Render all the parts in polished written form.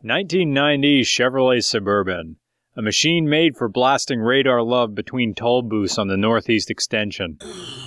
1990 Chevrolet Suburban. A machine made for blasting radar love between toll booths on the Northeast Extension.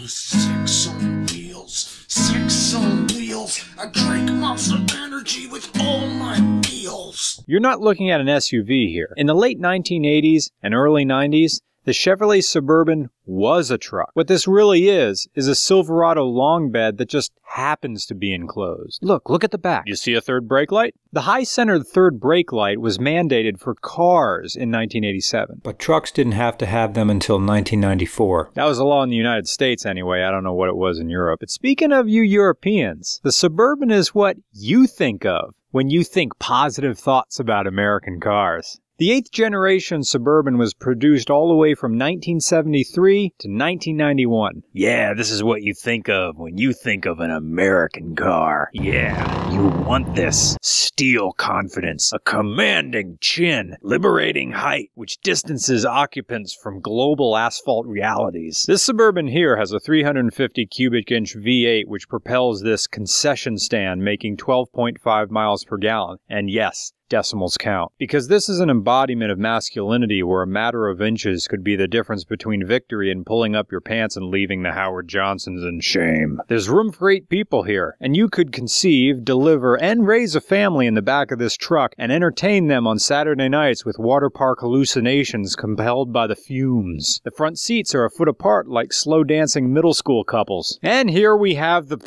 Sex on wheels, sex on wheels. I drink Monster Energy with all my meals. You're not looking at an SUV here. In the late 1980s and early 90s, the Chevrolet Suburban was a truck. What this really is a Silverado long bed that just happens to be enclosed. Look at the back. You see a third brake light? The high-centered third brake light was mandated for cars in 1987. But trucks didn't have to have them until 1994. That was the law in the United States anyway. I don't know what it was in Europe. But speaking of you Europeans, the Suburban is what you think of when you think positive thoughts about American cars. The 8th generation Suburban was produced all the way from 1973 to 1991. Yeah, this is what you think of when you think of an American car. Yeah, you want this. Steel confidence, a commanding chin, liberating height, which distances occupants from global asphalt realities. This Suburban here has a 350 cubic inch V8 which propels this concession stand, making 12.5 miles per gallon. And yes, decimals count. Because this is an embodiment of masculinity where a matter of inches could be the difference between victory and pulling up your pants and leaving the Howard Johnsons in shame. There's room for 8 people here, and you could conceive, deliver, and raise a family in the back of this truck and entertain them on Saturday nights with water park hallucinations compelled by the fumes. The front seats are a foot apart like slow dancing middle school couples. And here we have the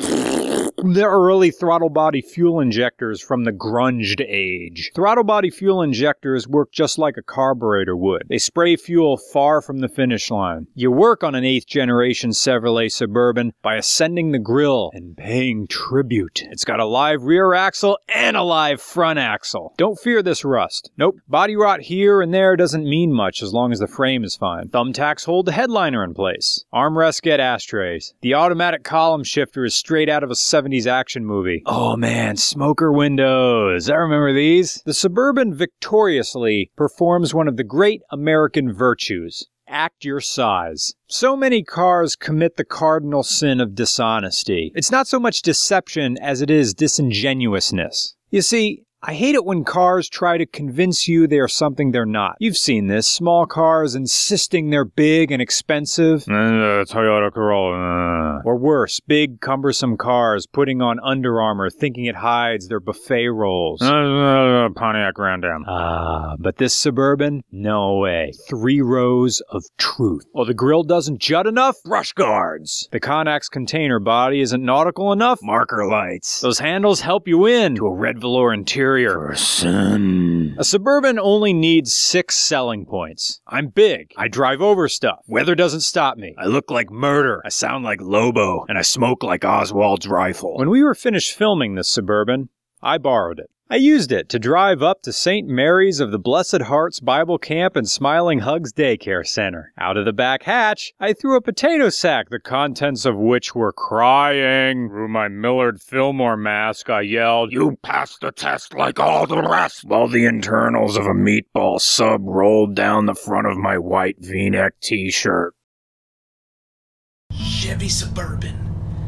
early throttle body fuel injectors from the grunged age. Throttle body fuel injectors work just like a carburetor would. They spray fuel far from the finish line. You work on an 8th generation Chevrolet Suburban by ascending the grille and paying tribute. It's got a live rear axle and a live front axle. Don't fear this rust. Nope. Body rot here and there doesn't mean much as long as the frame is fine. Thumbtacks hold the headliner in place. Armrests get ashtrays. The automatic column shifter is straight out of a 70s action movie. Oh man, smoker windows. I remember these. The Suburban victoriously performs one of the great American virtues. Act your size. So many cars commit the cardinal sin of dishonesty. It's not so much deception as it is disingenuousness. You see, I hate it when cars try to convince you they are something they're not. You've seen this. Small cars insisting they're big and expensive. Toyota Corolla. Or worse, big, cumbersome cars putting on Under Armour thinking it hides their buffet rolls. Pontiac Grand Am. But this Suburban? No way. 3 rows of truth. Well, the grille doesn't jut enough? Brush guards. The Connex container body isn't nautical enough? Marker lights. Those handles help you in to a red velour interior. A Suburban only needs 6 selling points. I'm big. I drive over stuff. Weather doesn't stop me. I look like murder. I sound like Lobo. And I smoke like Oswald's rifle. When we were finished filming this Suburban, I borrowed it. I used it to drive up to St. Mary's of the Blessed Hearts Bible Camp and Smiling Hugs Daycare Center. Out of the back hatch, I threw a potato sack, the contents of which were crying. Through my Millard Fillmore mask, I yelled, "You passed the test like all the rest!" while the internals of a meatball sub rolled down the front of my white V-neck t-shirt. Chevy Suburban,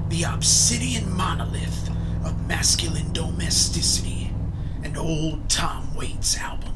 the obsidian monolith of masculine domesticity. An old Tom Waits album.